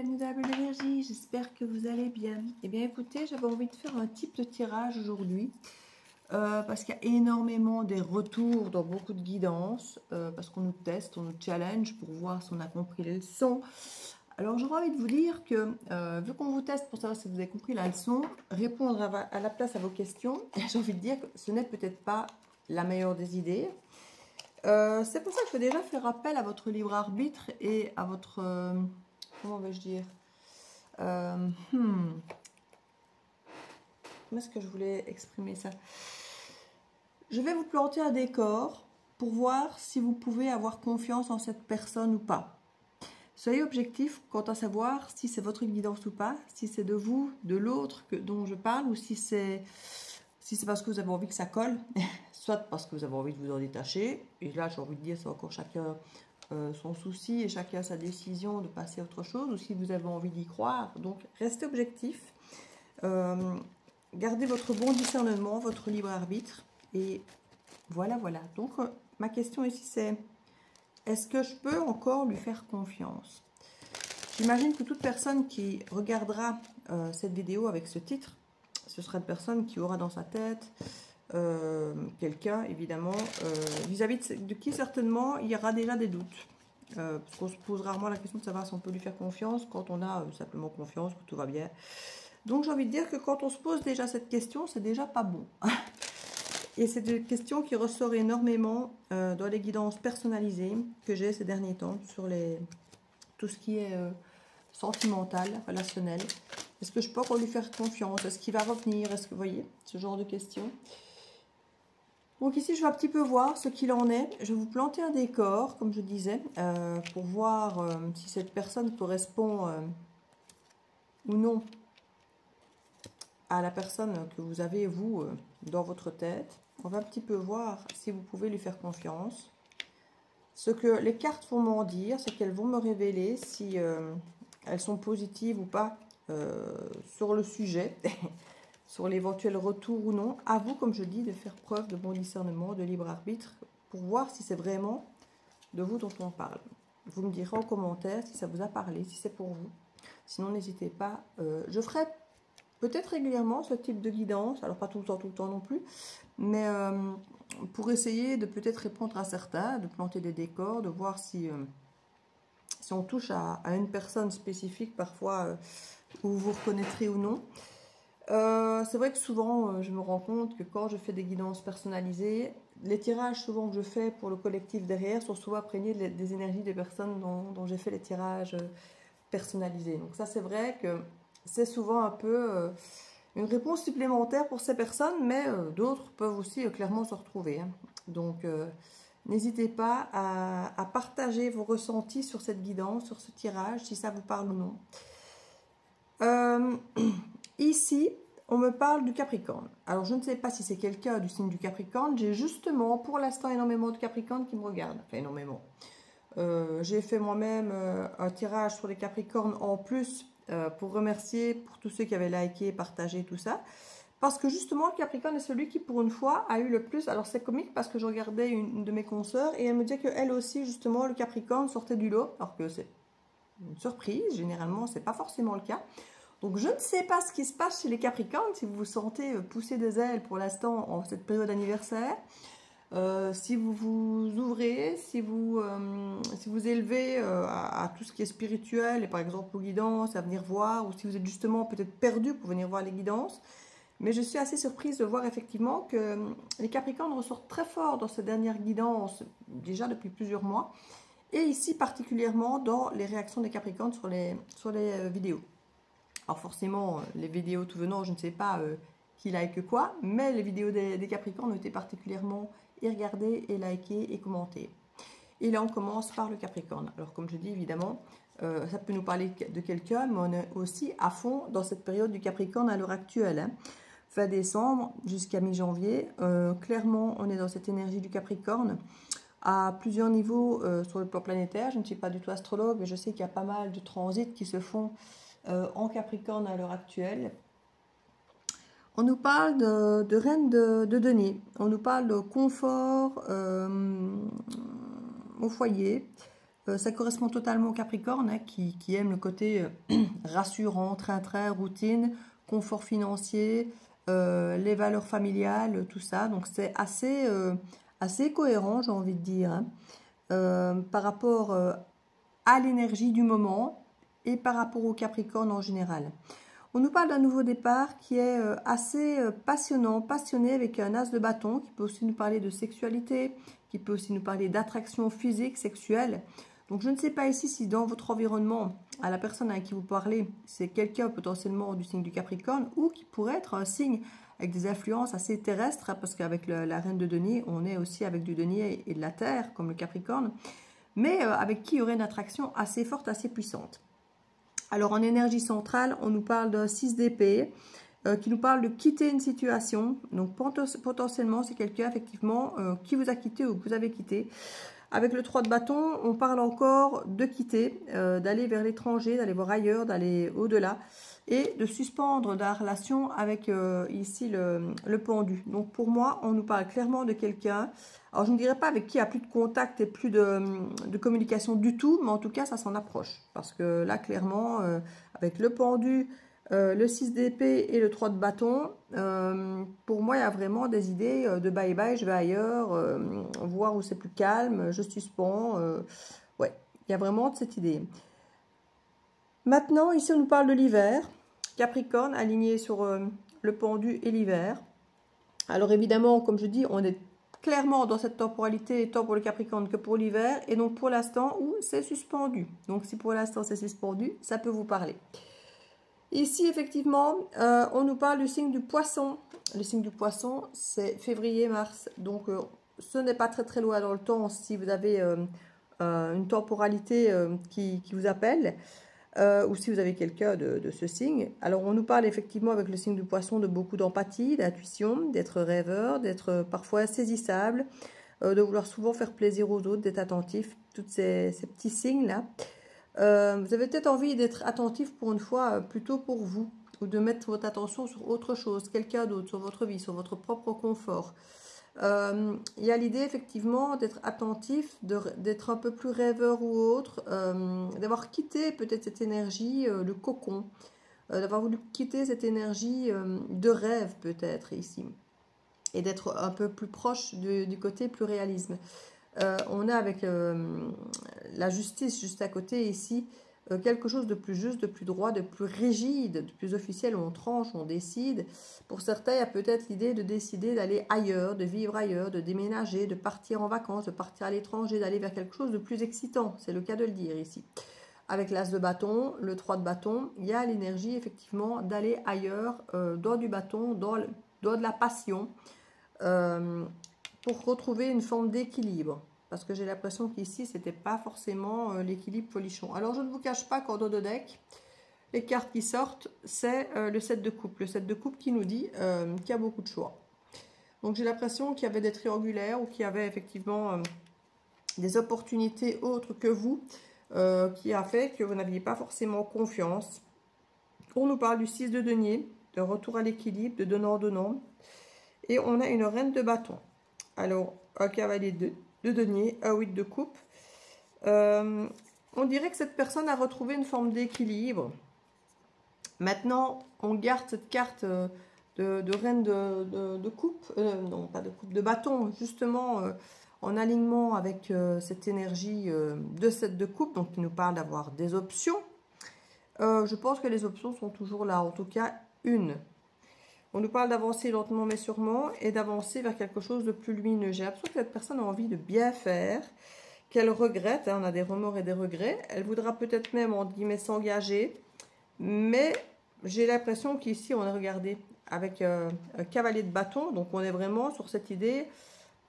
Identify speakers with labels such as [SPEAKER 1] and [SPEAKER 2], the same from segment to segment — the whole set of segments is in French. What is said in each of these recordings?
[SPEAKER 1] bienvenue dans la bulle d'énergie, j'espère que vous allez bien. Eh bien écoutez, j'avais envie de faire un type de tirage aujourd'hui parce qu'il y a énormément des retours dans beaucoup de guidances, parce qu'on nous teste, on nous challenge pour voir si on a compris les leçons. Alors j'aurais envie de vous dire que vu qu'on vous teste pour savoir si vous avez compris la leçon, répondre à la place à vos questions, j'ai envie de dire que ce n'est peut-être pas la meilleure des idées. C'est pour ça que je veux déjà faire appel à votre libre arbitre et à votre... comment vais-je dire comment est-ce que je voulais exprimer ça? Je vais vous planter un décor pour voir si vous pouvez avoir confiance en cette personne ou pas. Soyez objectif quant à savoir si c'est votre guidance ou pas, si c'est de vous, de l'autre dont je parle, ou si c'est parce que vous avez envie que ça colle, soit parce que vous avez envie de vous en détacher. Et là, j'ai envie de dire, c'est encore chacun son souci et chacun sa décision de passer à autre chose, ou si vous avez envie d'y croire. Donc, restez objectif. Gardez votre bon discernement, votre libre arbitre. Et voilà, voilà. Donc, ma question ici, c'est: est-ce que je peux encore lui faire confiance? J'imagine que toute personne qui regardera cette vidéo avec ce titre, ce sera une personne qui aura dans sa tête quelqu'un, évidemment, vis-à-vis de qui certainement il y aura déjà des doutes. Parce qu'on se pose rarement la question de savoir si on peut lui faire confiance quand on a simplement confiance, que tout va bien. Donc j'ai envie de dire que quand on se pose déjà cette question, c'est déjà pas bon. Et c'est des questions qui ressortent énormément dans les guidances personnalisées que j'ai ces derniers temps sur tout ce qui est sentimental, relationnel. Est-ce que je peux encore lui faire confiance? Est-ce qu'il va revenir? Est-ce que vous voyez ce genre de questions? Donc ici, je vais un petit peu voir ce qu'il en est. Je vais vous planter un décor, comme je disais, pour voir si cette personne correspond ou non à la personne que vous avez, vous, dans votre tête. On va un petit peu voir si vous pouvez lui faire confiance. Ce que les cartes vont m'en dire, c'est qu'elles vont me révéler si elles sont positives ou pas sur le sujet, sur l'éventuel retour ou non. À vous, comme je dis, de faire preuve de bon discernement, de libre arbitre, pour voir si c'est vraiment de vous dont on parle. Vous me direz en commentaire si ça vous a parlé, si c'est pour vous. Sinon, n'hésitez pas. Je ferai peut-être régulièrement ce type de guidance, alors pas tout le temps non plus, mais pour essayer de peut-être répondre à certains, de planter des décors, de voir si on touche à une personne spécifique, parfois où vous reconnaîtrez ou non. C'est vrai que souvent, je me rends compte que quand je fais des guidances personnalisées, les tirages souvent que je fais pour le collectif derrière sont souvent imprégnés des énergies des personnes dont j'ai fait les tirages personnalisés. Donc ça, c'est vrai que c'est souvent un peu une réponse supplémentaire pour ces personnes, mais d'autres peuvent aussi clairement se retrouver. Hein. Donc, n'hésitez pas à partager vos ressentis sur cette guidance, sur ce tirage, si ça vous parle ou non. Ici, on me parle du Capricorne. Alors, je ne sais pas si c'est quelqu'un du signe du Capricorne. J'ai justement, pour l'instant, énormément de Capricornes qui me regardent. Enfin, énormément. J'ai fait moi-même un tirage sur les Capricornes en plus pour remercier pour tous ceux qui avaient liké, partagé, tout ça. Parce que justement, le Capricorne est celui qui, pour une fois, a eu le plus... Alors, c'est comique parce que je regardais une de mes consoeurs et elle me disait qu'elle aussi, justement, le Capricorne sortait du lot. Alors que c'est une surprise. Généralement, c'est pas forcément le cas. Donc, je ne sais pas ce qui se passe chez les Capricornes, si vous vous sentez pousser des ailes pour l'instant en cette période anniversaire. Si vous vous ouvrez, si vous élevez à tout ce qui est spirituel, et par exemple aux guidances, à venir voir, ou si vous êtes justement peut-être perdu pour venir voir les guidances. Mais je suis assez surprise de voir effectivement que les Capricornes ressortent très fort dans ces dernières guidances, déjà depuis plusieurs mois, et ici particulièrement dans les réactions des Capricornes sur les vidéos. Alors forcément, les vidéos tout venant, je ne sais pas qui like quoi, mais les vidéos des Capricornes ont été particulièrement regardées et likées et commentées. Et là, on commence par le Capricorne. Alors comme je dis, évidemment, ça peut nous parler de quelqu'un, mais on est aussi à fond dans cette période du Capricorne à l'heure actuelle. Hein. Fin décembre jusqu'à mi-janvier, clairement, on est dans cette énergie du Capricorne à plusieurs niveaux sur le plan planétaire. Je ne suis pas du tout astrologue, mais je sais qu'il y a pas mal de transits qui se font en Capricorne à l'heure actuelle. On nous parle de reine de denier, on nous parle de confort au foyer, Ça correspond totalement au Capricorne, hein, qui aime le côté rassurant, train-train, routine, confort financier, les valeurs familiales, tout ça. Donc c'est assez cohérent, j'ai envie de dire, hein, par rapport à l'énergie du moment et par rapport au Capricorne en général. On nous parle d'un nouveau départ qui est assez passionnant, passionné, avec un as de bâton, qui peut aussi nous parler de sexualité, qui peut aussi nous parler d'attraction physique, sexuelle. Donc je ne sais pas ici si dans votre environnement, à la personne avec qui vous parlez, c'est quelqu'un potentiellement du signe du Capricorne, ou qui pourrait être un signe avec des influences assez terrestres, hein, parce qu'avec la reine de denier, on est aussi avec du denier et de la terre, comme le Capricorne, mais avec qui il y aurait une attraction assez forte, assez puissante. Alors en énergie centrale, on nous parle d'un 6 d'épée qui nous parle de quitter une situation. Donc potentiellement, c'est quelqu'un effectivement qui vous a quitté ou que vous avez quitté. Avec le 3 de bâton, on parle encore de quitter, d'aller vers l'étranger, d'aller voir ailleurs, d'aller au-delà et de suspendre la relation avec ici le pendu. Donc pour moi, on nous parle clairement de quelqu'un. Alors je ne dirais pas avec qui il n'y a plus de contact et plus de communication du tout, mais en tout cas ça s'en approche. Parce que là clairement, avec le pendu, le 6 d'épée et le 3 de bâton, pour moi il y a vraiment des idées de bye bye, je vais ailleurs, voir où c'est plus calme, je suspends. Ouais, il y a vraiment de cette idée. Maintenant, ici on nous parle de l'hiver. Capricorne aligné sur le pendu et l'hiver. Alors évidemment, comme je dis, on est clairement dans cette temporalité, tant pour le Capricorne que pour l'hiver, et donc pour l'instant où c'est suspendu. Donc si pour l'instant c'est suspendu, ça peut vous parler. Ici, effectivement, on nous parle du signe du Poisson. Le signe du Poisson, c'est février-mars. Donc ce n'est pas très très loin dans le temps si vous avez une temporalité qui vous appelle. Ou si vous avez quelqu'un de ce signe. Alors on nous parle effectivement avec le signe du Poisson de beaucoup d'empathie, d'intuition, d'être rêveur, d'être parfois saisissable, de vouloir souvent faire plaisir aux autres, d'être attentif, tous ces petits signes-là. Vous avez peut-être envie d'être attentif pour une fois plutôt pour vous, ou de mettre votre attention sur autre chose, quelqu'un d'autre, sur votre vie, sur votre propre confort. Il y a l'idée effectivement d'être attentif, d'être un peu plus rêveur ou autre, d'avoir quitté peut-être cette énergie, le cocon, d'avoir voulu quitter cette énergie de rêve peut-être ici, et d'être un peu plus proche du côté plus réalisme. On a avec la justice juste à côté ici, quelque chose de plus juste, de plus droit, de plus rigide, de plus officiel, où on tranche, on décide. Pour certains, il y a peut-être l'idée de décider d'aller ailleurs, de vivre ailleurs, de déménager, de partir en vacances, de partir à l'étranger, d'aller vers quelque chose de plus excitant. C'est le cas de le dire ici. Avec l'as de bâton, le 3 de bâton, il y a l'énergie effectivement d'aller ailleurs, dans du bâton, dans de la passion, pour retrouver une forme d'équilibre. Parce que j'ai l'impression qu'ici, ce n'était pas forcément l'équilibre folichon. Alors, je ne vous cache pas qu'en dos de deck, les cartes qui sortent, c'est le 7 de coupe. Le 7 de coupe qui nous dit qu'il y a beaucoup de choix. Donc, j'ai l'impression qu'il y avait des triangulaires ou qu'il y avait effectivement des opportunités autres que vous qui a fait que vous n'aviez pas forcément confiance. On nous parle du 6 de denier, de retour à l'équilibre, de donnant-donnant. Et on a une reine de bâton. Alors, un cavalier de denier, un 8 de coupe. On dirait que cette personne a retrouvé une forme d'équilibre. Maintenant, on garde cette carte de reine de coupe, non pas de coupe, de bâton, justement en alignement avec cette énergie de 7 de coupe, donc qui nous parle d'avoir des options. Je pense que les options sont toujours là, en tout cas une. On nous parle d'avancer lentement mais sûrement et d'avancer vers quelque chose de plus lumineux. J'ai l'impression que cette personne a envie de bien faire, qu'elle regrette, hein, on a des remords et des regrets. Elle voudra peut-être même, entre guillemets, s'engager, mais j'ai l'impression qu'ici, on a regardé avec un cavalier de bâton, donc on est vraiment sur cette idée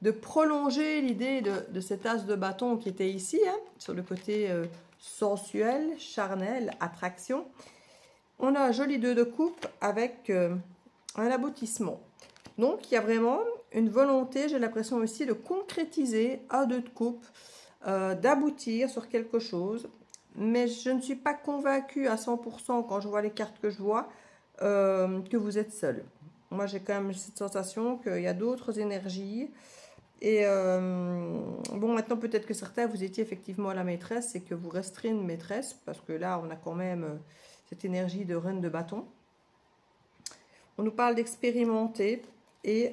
[SPEAKER 1] de prolonger l'idée de cet as de bâton qui était ici, hein, sur le côté sensuel, charnel, attraction. On a un joli 2 de coupe avec un aboutissement. Donc, il y a vraiment une volonté, j'ai l'impression aussi, de concrétiser un 2 de coupe, d'aboutir sur quelque chose. Mais je ne suis pas convaincue à 100% quand je vois les cartes que je vois, que vous êtes seul. Moi, j'ai quand même cette sensation qu'il y a d'autres énergies Et bon, maintenant peut-être que certains, vous étiez effectivement la maîtresse et que vous resterez une maîtresse, parce que là, on a quand même cette énergie de reine de bâton. On nous parle d'expérimenter et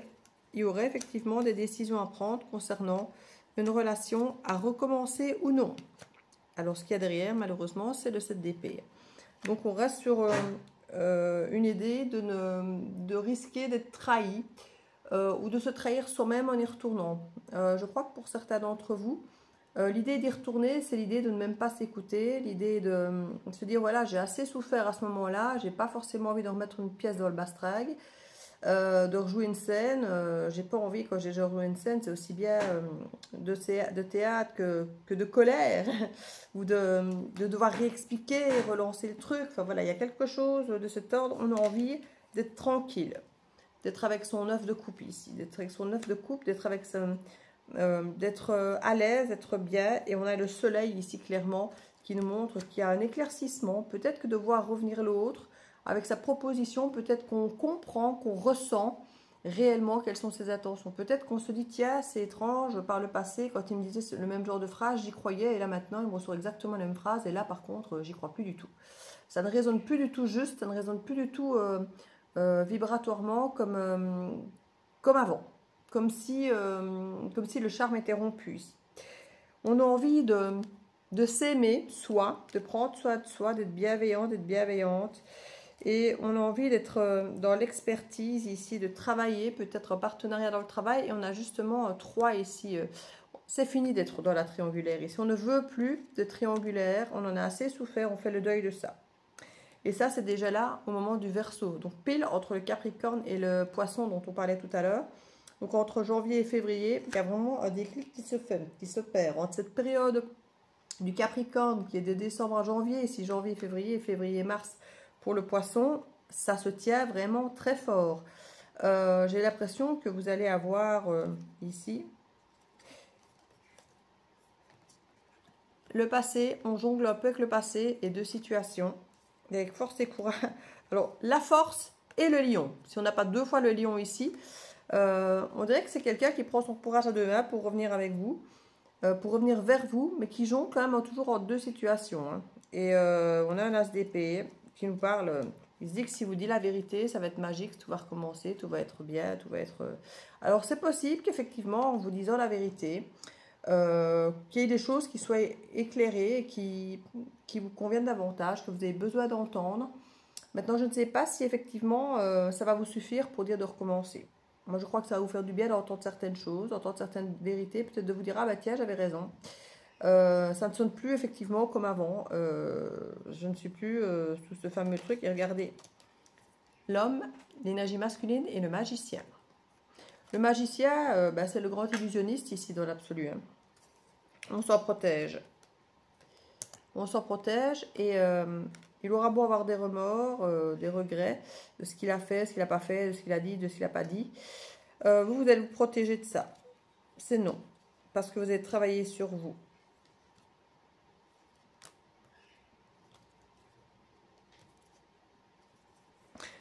[SPEAKER 1] il y aurait effectivement des décisions à prendre concernant une relation à recommencer ou non. Alors, ce qu'il y a derrière, malheureusement, c'est le 7 d'épée. Donc, on reste sur une idée de risquer d'être trahi ou de se trahir soi-même en y retournant. Je crois que pour certains d'entre vous, l'idée d'y retourner, c'est l'idée de ne même pas s'écouter, l'idée de se dire, voilà, j'ai assez souffert à ce moment-là, j'ai pas forcément envie de remettre une pièce dans le bastrag, de rejouer une scène, j'ai pas envie, quand j'ai rejoué une scène, c'est aussi bien de théâtre que de colère, ou de devoir réexpliquer, relancer le truc, enfin voilà, il y a quelque chose de cet ordre, on a envie d'être tranquille, d'être avec son œuf de coupe ici, d'être avec son œuf de coupe, d'être avec d'être à l'aise, d'être bien, et on a le soleil ici clairement qui nous montre qu'il y a un éclaircissement, peut-être que de voir revenir l'autre avec sa proposition, peut-être qu'on comprend, qu'on ressent réellement quelles sont ses intentions, peut-être qu'on se dit tiens c'est étrange, par le passé quand il me disait le même genre de phrase j'y croyais et là maintenant il me ressort exactement la même phrase et là par contre j'y crois plus du tout, ça ne résonne plus du tout juste, ça ne résonne plus du tout vibratoirement comme avant. Comme si le charme était rompu. On a envie de s'aimer, soi, de prendre soin de soi, d'être bienveillant, d'être bienveillante. Et on a envie d'être dans l'expertise ici, de travailler, peut-être en partenariat dans le travail. Et on a justement 3 ici. C'est fini d'être dans la triangulaire. Ici, on ne veut plus de triangulaire. On en a assez souffert, on fait le deuil de ça. Et ça, c'est déjà là au moment du Verseau. Donc pile entre le Capricorne et le Poisson dont on parlait tout à l'heure. Donc entre janvier et février, il y a vraiment un déclic qui se fait, qui s'opère. Entre cette période du Capricorne qui est de décembre à janvier, ici janvier, février, février-mars pour le Poisson, ça se tient vraiment très fort. J'ai l'impression que vous allez avoir ici le passé, on jongle un peu avec le passé et 2 situations, avec force et courage. Alors la force et le lion, si on n'a pas 2 fois le lion ici, on dirait que c'est quelqu'un qui prend son courage à 2 mains pour revenir avec vous, pour revenir vers vous, mais qui jongle quand même toujours en 2 situations. Hein. Et on a un as d'épée qui nous parle, il se dit que si vous dites la vérité, ça va être magique, tout va recommencer, tout va être bien, tout va être... Alors c'est possible qu'effectivement, en vous disant la vérité, qu'il y ait des choses qui soient éclairées, qui vous conviennent davantage, que vous avez besoin d'entendre. Maintenant, je ne sais pas si effectivement ça va vous suffire pour dire de recommencer. Moi, je crois que ça va vous faire du bien d'entendre certaines choses, d'entendre certaines vérités, peut-être de vous dire « Ah bah tiens, j'avais raison ». Ça ne sonne plus effectivement comme avant. Je ne suis plus sous ce fameux truc. Et regardez, l'homme, l'énergie masculine et le magicien. Le magicien, bah, c'est le grand illusionniste ici dans l'absolu. Hein. On s'en protège. On s'en protège et il aura beau avoir des remords, des regrets de ce qu'il a fait, ce qu'il n'a pas fait, de ce qu'il a dit, de ce qu'il n'a pas dit. Vous allez vous protéger de ça. C'est non. Parce que vous avez travaillé sur vous.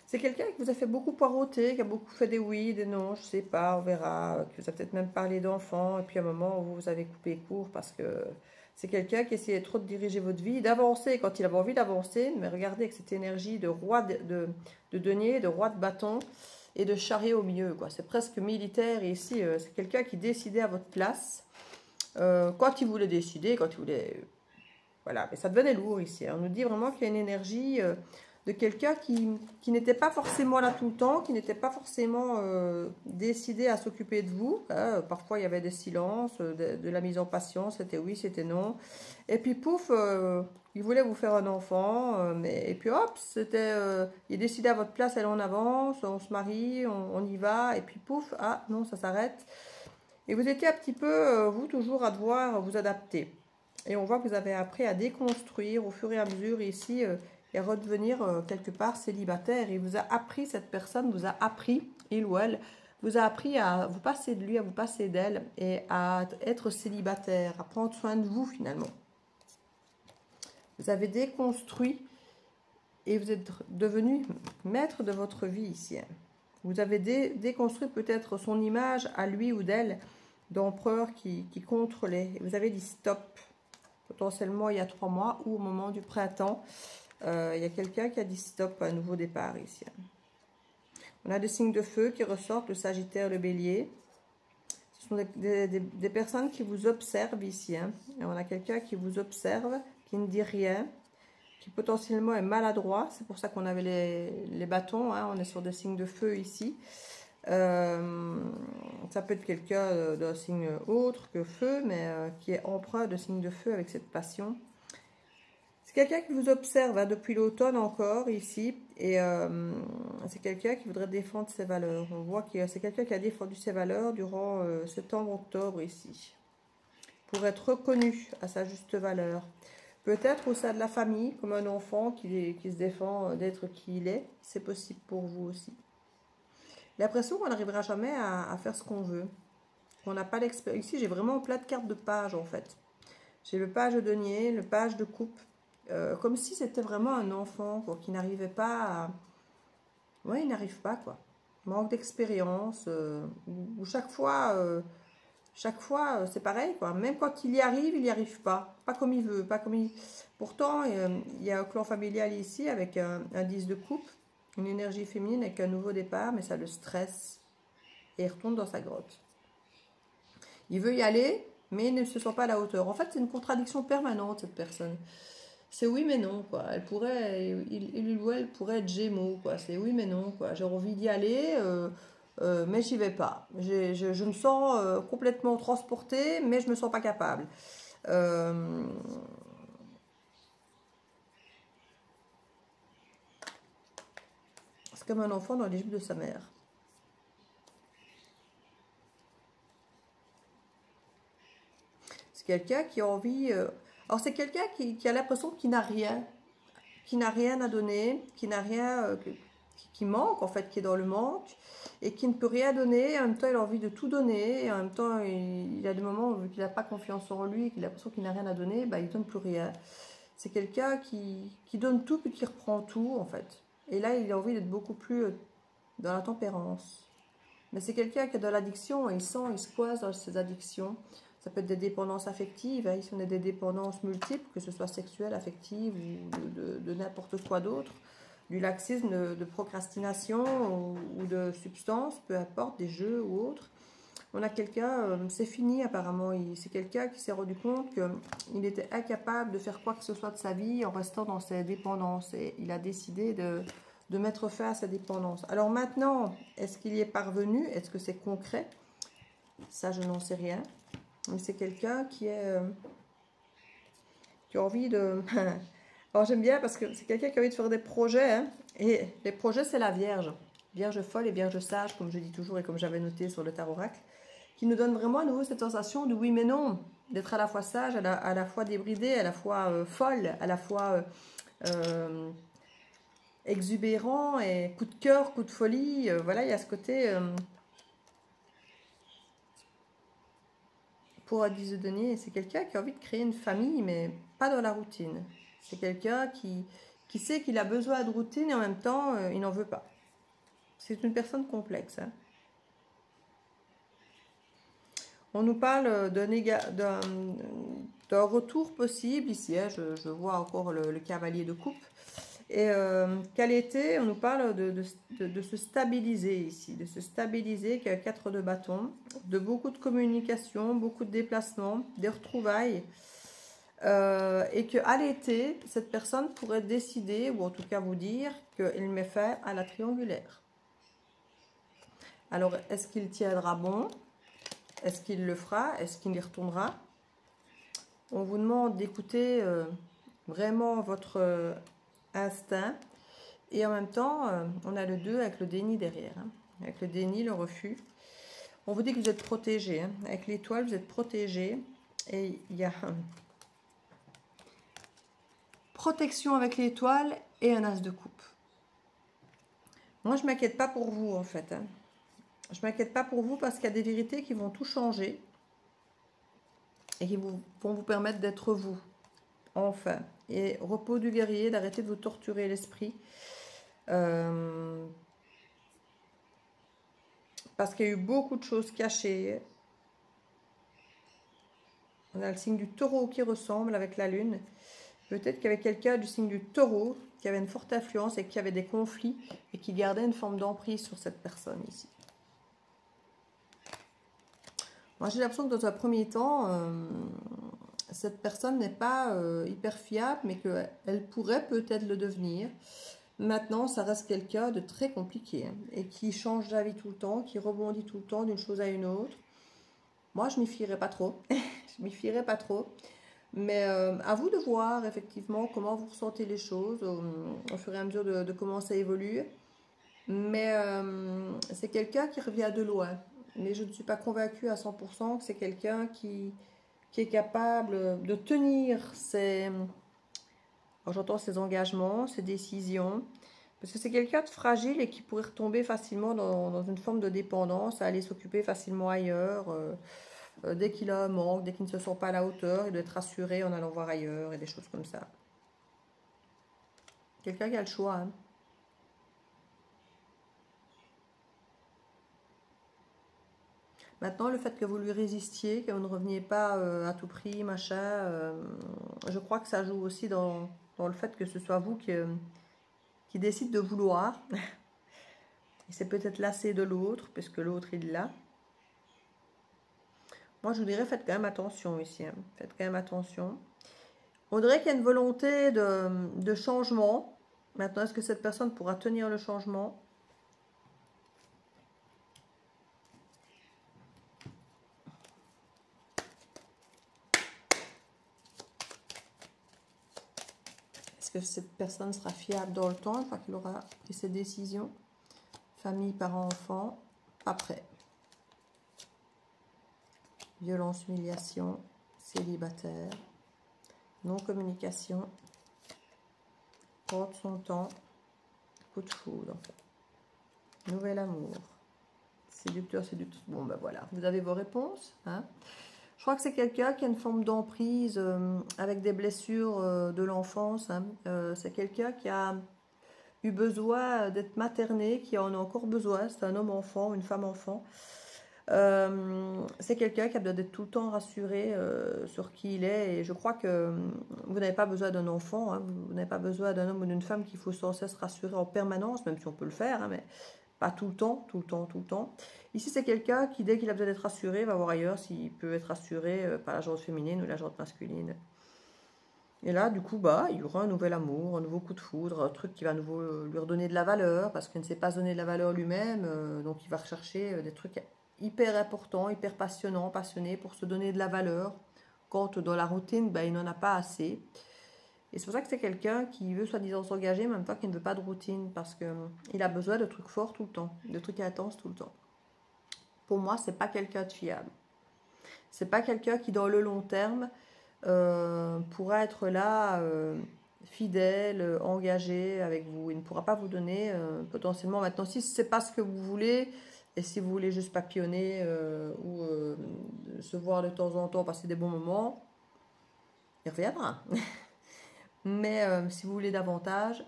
[SPEAKER 1] C'est quelqu'un qui vous a fait beaucoup poireauter, qui a beaucoup fait des oui, des non, je sais pas, on verra, qui vous a peut-être même parlé d'enfants, et puis à un moment où vous avez coupé court parce que c'est quelqu'un qui essayait trop de diriger votre vie, d'avancer quand il avait envie d'avancer, mais regardez avec cette énergie de roi de denier, de roi de bâton et de chariot au milieu, quoi. C'est presque militaire, et ici, c'est quelqu'un qui décidait à votre place, quand il voulait décider, quand il voulait... Voilà, mais ça devenait lourd ici. On nous dit vraiment qu'il y a une énergie... de quelqu'un qui n'était pas forcément là tout le temps, qui n'était pas forcément décidé à s'occuper de vous. Hein. Parfois, il y avait des silences, de la mise en patience, c'était oui, c'était non. Et puis, pouf, il voulait vous faire un enfant. Et puis, hop, il décidait à votre place, allez, on avance, on se marie, on y va. Et puis, pouf, ah non, ça s'arrête. Et vous étiez un petit peu, vous, toujours à devoir vous adapter. Et on voit que vous avez appris à déconstruire au fur et à mesure ici... et redevenir quelque part célibataire. Il vous a appris, cette personne vous a appris, il ou elle, vous a appris à vous passer de lui, à vous passer d'elle et à être célibataire, à prendre soin de vous finalement. Vous avez déconstruit et vous êtes devenu maître de votre vie ici. Vous avez déconstruit peut-être son image à lui ou d'elle d'empereur qui contrôlait. Vous avez dit stop, potentiellement il y a 3 mois ou au moment du printemps. Il y a quelqu'un qui a dit stop à un nouveau départ ici. On a des signes de feu qui ressortent, le Sagittaire, le Bélier. Ce sont des personnes qui vous observent ici. Et on a quelqu'un qui vous observe, qui ne dit rien, qui potentiellement est maladroit. C'est pour ça qu'on avait les bâtons. On est sur des signes de feu ici. Ça peut être quelqu'un d'un signe autre que feu, mais qui est empreint de signes de feu avec cette passion. C'est quelqu'un qui vous observe depuis l'automne encore ici, et c'est quelqu'un qui voudrait défendre ses valeurs. On voit que c'est quelqu'un qui a défendu ses valeurs durant septembre-octobre ici, pour être reconnu à sa juste valeur. Peut-être au sein de la famille, comme un enfant qui se défend d'être qui il est, c'est possible pour vous aussi. L'impression qu'on n'arrivera jamais à faire ce qu'on veut. On n'a pas l'expérience. Ici, j'ai vraiment plein de cartes de page, en fait. J'ai le page de denier, le page de coupe. Comme si c'était vraiment un enfant, quoi, qui n'arrivait pas à... Ouais, il n'arrive pas, quoi. Manque d'expérience. Ou chaque fois, c'est pareil, quoi. Même quand il y arrive pas. Pas comme il veut, pas comme il... Pourtant, il y a un clan familial ici avec un 10 de coupe. Une énergie féminine avec un nouveau départ, mais ça le stresse. Et il retourne dans sa grotte. Il veut y aller, mais il ne se sent pas à la hauteur. En fait, c'est une contradiction permanente, cette personne. C'est oui, mais non, quoi. Elle pourrait, il ou elle pourrait être Gémeaux, quoi. C'est oui, mais non, quoi. J'ai envie d'y aller, mais j'y vais pas. Je me sens complètement transportée, mais je me sens pas capable. C'est comme un enfant dans les jupes de sa mère. C'est quelqu'un qui a envie... alors c'est quelqu'un qui a l'impression qu'il n'a rien. Qui n'a rien à donner, qui n'a rien... qui manque, en fait, qui est dans le manque. Et qui ne peut rien donner. En même temps, il a envie de tout donner. Et en même temps, il a des moments où il n'a pas confiance en lui, qu'il a l'impression qu'il n'a rien à donner, bah, il ne donne plus rien. C'est quelqu'un qui donne tout puis qui reprend tout, en fait. Et là, il a envie d'être beaucoup plus dans la tempérance. Mais c'est quelqu'un qui est dans l'addiction, et il se coise dans ses addictions. Ça peut être des dépendances affectives, ici on a des dépendances multiples, que ce soit sexuelles, affectives ou de n'importe quoi d'autre. Du laxisme, de procrastination ou de substances, peu importe, des jeux ou autres. On a quelqu'un, c'est fini apparemment, c'est quelqu'un qui s'est rendu compte qu'il était incapable de faire quoi que ce soit de sa vie en restant dans ses dépendances. Et il a décidé de mettre fin à sa dépendance. Alors maintenant, est-ce qu'il y est parvenu? Est-ce que c'est concret? Ça, je n'en sais rien. Mais c'est quelqu'un qui a envie de... Alors j'aime bien parce que c'est quelqu'un qui a envie de faire des projets. Et les projets, c'est la Vierge. Vierge folle et Vierge sage, comme je dis toujours et comme j'avais noté sur le tarot oracle, qui nous donne vraiment à nouveau cette sensation de oui mais non, d'être à la fois sage, à la fois débridée, à la fois folle, à la fois exubérant et coup de cœur, coup de folie. Voilà, il y a ce côté pour un 10 de denier, c'est quelqu'un qui a envie de créer une famille, mais pas dans la routine. C'est quelqu'un qui sait qu'il a besoin de routine et en même temps, il n'en veut pas. C'est une personne complexe. On nous parle d'un retour possible ici. Je vois encore le cavalier de coupe. Et qu'à l'été, on nous parle de se stabiliser ici, de se stabiliser, qu'il y a 4 de bâton, de beaucoup de communication, beaucoup de déplacements, des retrouvailles. Et qu'à l'été, cette personne pourrait décider, ou en tout cas vous dire, qu'il met fin à la triangulaire. Alors, est-ce qu'il tiendra bon? Est-ce qu'il le fera? Est-ce qu'il y retournera? On vous demande d'écouter vraiment votre instinct. Et en même temps, on a le 2 avec le déni derrière. Avec le déni, le refus. On vous dit que vous êtes protégé. Avec l'étoile, vous êtes protégé. Et il y a protection avec l'étoile et un as de coupe. Moi, je ne m'inquiète pas pour vous, en fait. Je ne m'inquiète pas pour vous parce qu'il y a des vérités qui vont tout changer et qui vont vous permettre d'être vous, enfin. Et repos du guerrier, d'arrêter de vous torturer l'esprit. Parce qu'il y a eu beaucoup de choses cachées. On a le signe du taureau qui ressemble avec la lune. Peut-être qu'il y avait quelqu'un du signe du taureau qui avait une forte influence et qui avait des conflits et qui gardait une forme d'emprise sur cette personne ici. Moi, j'ai l'impression que dans un premier temps, cette personne n'est pas hyper fiable, mais qu'elle pourrait peut-être le devenir. Maintenant, ça reste quelqu'un de très compliqué, hein, et qui change d'avis tout le temps, qui rebondit tout le temps d'une chose à une autre. Moi, je m'y fierais pas trop. Je m'y fierais pas trop. Mais à vous de voir effectivement comment vous ressentez les choses au fur et à mesure de comment ça évolue. Mais c'est quelqu'un qui revient de loin. Mais je ne suis pas convaincue à 100% que c'est quelqu'un qui est capable de tenir ses... J'entends ses engagements, ses décisions. Parce que c'est quelqu'un de fragile et qui pourrait retomber facilement dans une forme de dépendance, à aller s'occuper facilement ailleurs. Dès qu'il a un manque, dès qu'il ne se sent pas à la hauteur, il doit être rassuré en allant voir ailleurs et des choses comme ça. Quelqu'un qui a le choix, hein. Maintenant, le fait que vous lui résistiez, que vous ne reveniez pas à tout prix, machin, je crois que ça joue aussi dans le fait que ce soit vous qui décide de vouloir. Il s'est peut-être lassé de l'autre, puisque l'autre il l'a. Moi, je vous dirais, faites quand même attention ici. Hein. Faites quand même attention. On dirait qu'il y a une volonté de changement. Maintenant, est-ce que cette personne pourra tenir le changement ? Est-ce que cette personne sera fiable dans le temps, une fois qu'il aura pris ses décisions? Famille, parents, enfants, pas prêt. Violence, humiliation, célibataire, non-communication, prendre son temps, coup de foudre, nouvel amour, séducteur, séducteur. Bon, ben voilà, vous avez vos réponses. Hein. Je crois que c'est quelqu'un qui a une forme d'emprise avec des blessures de l'enfance. Hein. C'est quelqu'un qui a eu besoin d'être materné, qui en a encore besoin. C'est un homme-enfant, une femme-enfant. C'est quelqu'un qui a besoin d'être tout le temps rassuré sur qui il est. Et je crois que vous n'avez pas besoin d'un enfant. Hein. Vous n'avez pas besoin d'un homme ou d'une femme qu'il faut sans cesse rassurer en permanence, même si on peut le faire, hein, mais pas tout le temps, tout le temps, tout le temps. Ici, c'est quelqu'un qui, dès qu'il a besoin d'être rassuré, va voir ailleurs s'il peut être rassuré par la jante féminine ou la jante masculine. Et là, du coup, bah, il y aura un nouvel amour, un nouveau coup de foudre, un truc qui va à nouveau lui redonner de la valeur, parce qu'il ne sait pas donner de la valeur lui-même, donc il va rechercher des trucs hyper importants, hyper passionnants, passionnés, pour se donner de la valeur, quand dans la routine, bah, il n'en a pas assez. Et c'est pour ça que c'est quelqu'un qui veut soi-disant s'engager, même pas qu'il ne veut pas de routine, parce qu'il a besoin de trucs forts tout le temps, de trucs intenses tout le temps. Pour moi, c'est pas quelqu'un de fiable. C'est pas quelqu'un qui, dans le long terme, pourra être là, fidèle, engagé avec vous. Il ne pourra pas vous donner potentiellement maintenant, si ce n'est pas ce que vous voulez, et si vous voulez juste papillonner ou se voir de temps en temps, passer des bons moments, il reviendra. Mais si vous voulez davantage,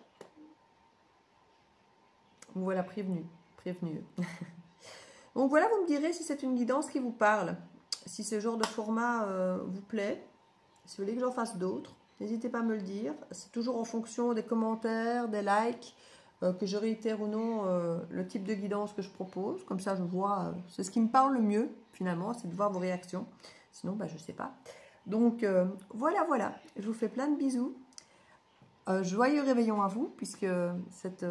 [SPEAKER 1] vous voilà prévenu. Donc voilà, vous me direz si c'est une guidance qui vous parle, si ce genre de format vous plaît, si vous voulez que j'en fasse d'autres, n'hésitez pas à me le dire. C'est toujours en fonction des commentaires, des likes, que je réitère ou non le type de guidance que je propose. Comme ça, je vois, c'est ce qui me parle le mieux, finalement, c'est de voir vos réactions. Sinon, bah, je ne sais pas. Donc, voilà. Je vous fais plein de bisous. Joyeux réveillon à vous, puisque cette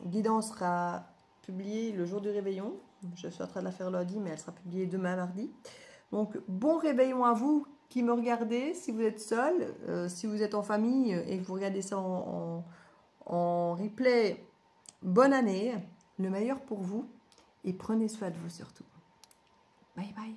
[SPEAKER 1] guidance sera publiée le jour du réveillon. Je suis en train de la faire lundi, mais elle sera publiée demain, mardi. Donc, bon réveillon à vous qui me regardez, si vous êtes seul, si vous êtes en famille et que vous regardez ça en replay, bonne année, le meilleur pour vous et prenez soin de vous surtout. Bye bye.